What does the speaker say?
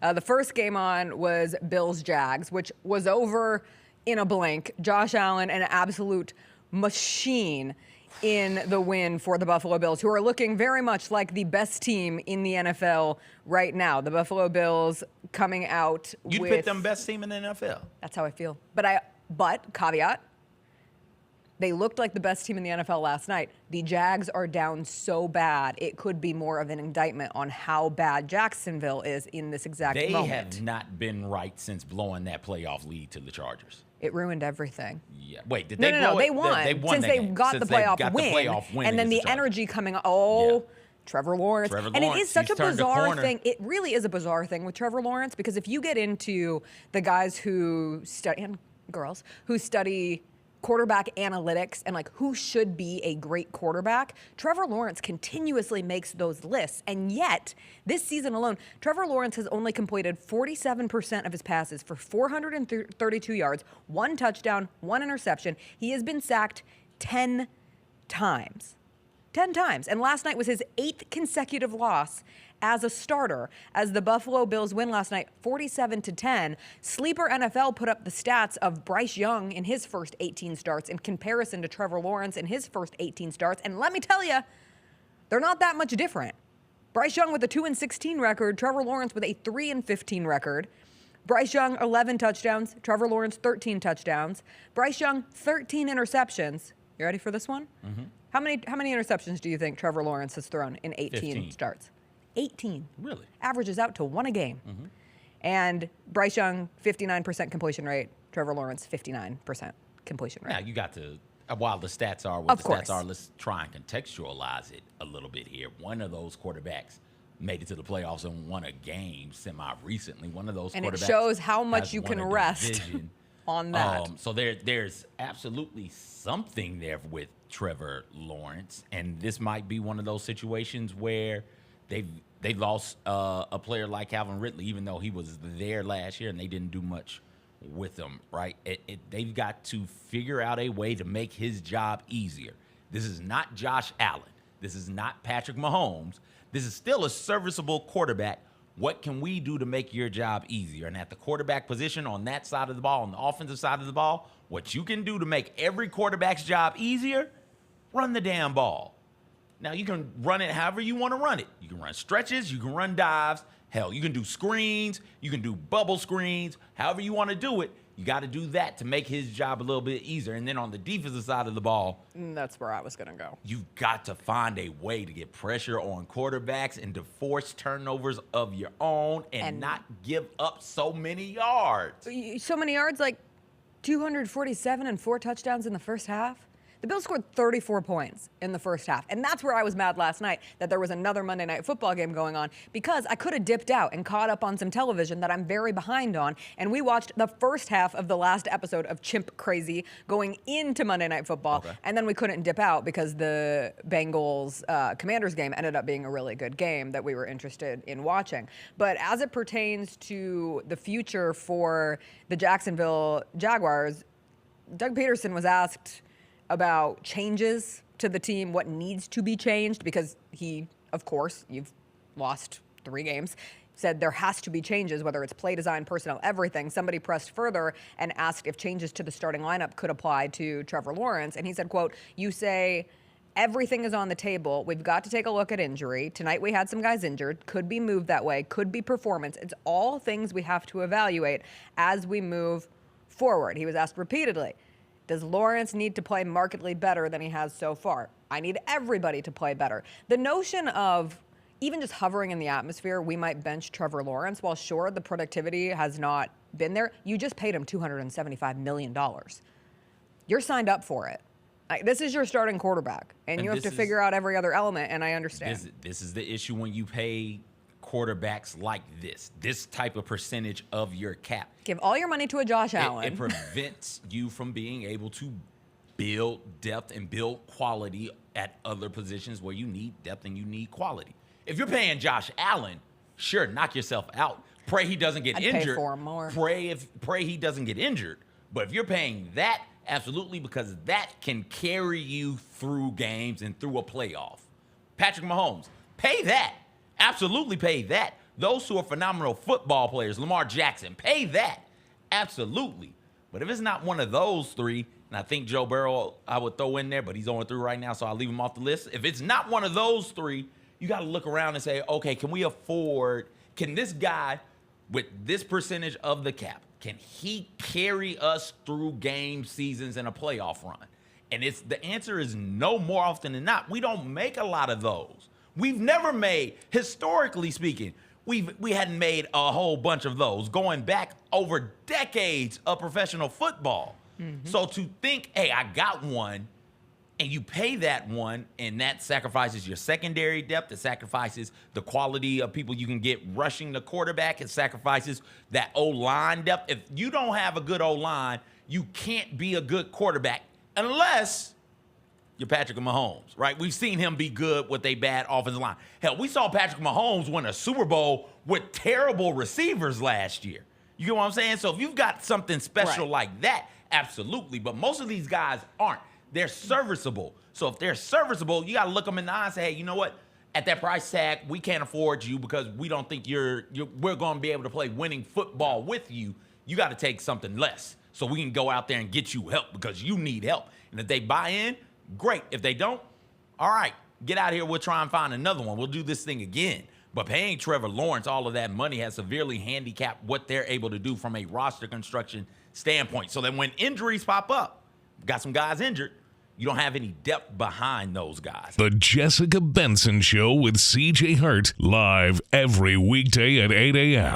The first game on was Bills-Jags, which was over in a blink. Josh Allen, an absolute machine in the win for the Buffalo Bills, who are looking very much like the best team in the NFL right now. The Buffalo Bills coming out You'd pick them best team in the NFL. That's how I feel. But caveat, they looked like the best team in the NFL last night. The Jags are down so bad, it could be more of an indictment on how bad Jacksonville is in this exact moment. They have not been right since blowing that playoff lead to the Chargers. It ruined everything. Yeah. Wait, did they blow No, it? they won. They won since they got the playoff win. And then the energy coming Trevor Lawrence. And it is such a bizarre thing. It really is a bizarre thing with Trevor Lawrence, because if you get into the guys who study, and girls, who study quarterback analytics and like who should be a great quarterback, Trevor Lawrence continuously makes those lists. And yet, this season alone, Trevor Lawrence has only completed 47% of his passes for 432 yards, 1 touchdown, 1 interception. He has been sacked 10 times. 10 times. And last night was his 8th consecutive loss as a starter, as the Buffalo Bills win last night 47-10. Sleeper NFL put up the stats of Bryce Young in his first 18 starts in comparison to Trevor Lawrence in his first 18 starts. And let me tell you, they're not that much different. Bryce Young with a 2-16 record, Trevor Lawrence with a 3-15 record. Bryce Young, 11 touchdowns. Trevor Lawrence, 13 touchdowns. Bryce Young, 13 interceptions. You ready for this one? Mm-hmm. How many interceptions do you think Trevor Lawrence has thrown in 18 15. starts? 18. Really? Averages out to 1 a game. Mm-hmm. And Bryce Young, 59% completion rate. Trevor Lawrence, 59% completion rate. Now, you got to, while the stats are what the stats are, let's try and contextualize it a little bit here. One of those quarterbacks made it to the playoffs and won a game semi-recently. One of those quarterbacks. And it shows how much you can rest on that. So there's absolutely something there with Trevor Lawrence. And this might be one of those situations where they lost a player like Calvin Ridley, even though he was there last year and they didn't do much with him, right? They've got to figure out a way to make his job easier. This is not Josh Allen. This is not Patrick Mahomes. This is still a serviceable quarterback. What can we do to make your job easier? And at the quarterback position on that side of the ball, on the offensive side of the ball, what you can do to make every quarterback's job easier, run the damn ball. Now, you can run it however you want to run it. You can run stretches. You can run dives. Hell, you can do screens. You can do bubble screens. However you want to do it, you got to do that to make his job a little bit easier. And then on the defensive side of the ball, that's where I was going to go. You've got to find a way to get pressure on quarterbacks and to force turnovers of your own and not give up so many yards. So many yards, like 247 and 4 touchdowns in the first half? The Bills scored 34 points in the first half. And that's where I was mad last night, that there was another Monday Night Football game going on, because I could have dipped out and caught up on some television that I'm very behind on. And we watched the first half of the last episode of Chimp Crazy going into Monday Night Football. Okay. And then we couldn't dip out because the Bengals Commanders game ended up being a really good game that we were interested in watching. But as it pertains to the future for the Jacksonville Jaguars, Doug Peterson was asked about changes to the team, what needs to be changed, because he, of course, you've lost 3 games, said there has to be changes, whether it's play design, personnel, everything. Somebody pressed further and asked if changes to the starting lineup could apply to Trevor Lawrence. And he said, quote, "You say everything is on the table. We've got to take a look at injury. Tonight we had some guys injured. Could be moved that way. Could be performance. It's all things we have to evaluate as we move forward." He was asked repeatedly, does Lawrence need to play markedly better than he has so far? I need everybody to play better. The notion of even just hovering in the atmosphere, we might bench Trevor Lawrence, while sure, the productivity has not been there. You just paid him $275 million. You're signed up for it. This is your starting quarterback, and you have to figure out every other element, and I understand. This is the issue when you pay quarterbacks like this type of percentage of your cap. Give all your money to a Josh Allen. It prevents you from being able to build depth and build quality at other positions where you need depth and you need quality. If you're paying Josh Allen, sure, knock yourself out. Pray he doesn't get injured. Pay for him more. Pray he doesn't get injured. But if you're paying that, absolutely, because that can carry you through games and through a playoff. Patrick Mahomes, pay that. Absolutely pay that. Those two are phenomenal football players. Lamar Jackson, pay that. Absolutely. But if it's not one of those three, and I think Joe Burrow I would throw in there, but he's on through right now, so I'll leave him off the list. If it's not one of those three, you got to look around and say, okay, can this guy with this percentage of the cap, can he carry us through game seasons and a playoff run? And the answer is no. More often than not, we don't make a lot of those. We've never made, historically speaking, we hadn't made a whole bunch of those going back over decades of professional football. Mm-hmm. So to think, hey, I got one, and you pay that one, and that sacrifices your secondary depth, it sacrifices the quality of people you can get rushing the quarterback, it sacrifices that O-line depth. If you don't have a good O-line, you can't be a good quarterback unless you're Patrick Mahomes, right? We've seen him be good with a bad offensive line. Hell, we saw Patrick Mahomes win a Super Bowl with terrible receivers last year. You get what I'm saying? So if you've got something special like that, absolutely. But most of these guys aren't. They're serviceable. So if they're serviceable, you got to look them in the eye and say, hey, you know what? At that price tag, we can't afford you because we don't think we're going to be able to play winning football with you. You got to take something less so we can go out there and get you help because you need help. And if they buy in, great. If they don't, all right, get out of here. We'll try and find another one. We'll do this thing again. But paying Trevor Lawrence all of that money has severely handicapped what they're able to do from a roster construction standpoint. So that when injuries pop up, got some guys injured, you don't have any depth behind those guys. The Jessica Benson Show with CJ Hurt, live every weekday at 8 a.m.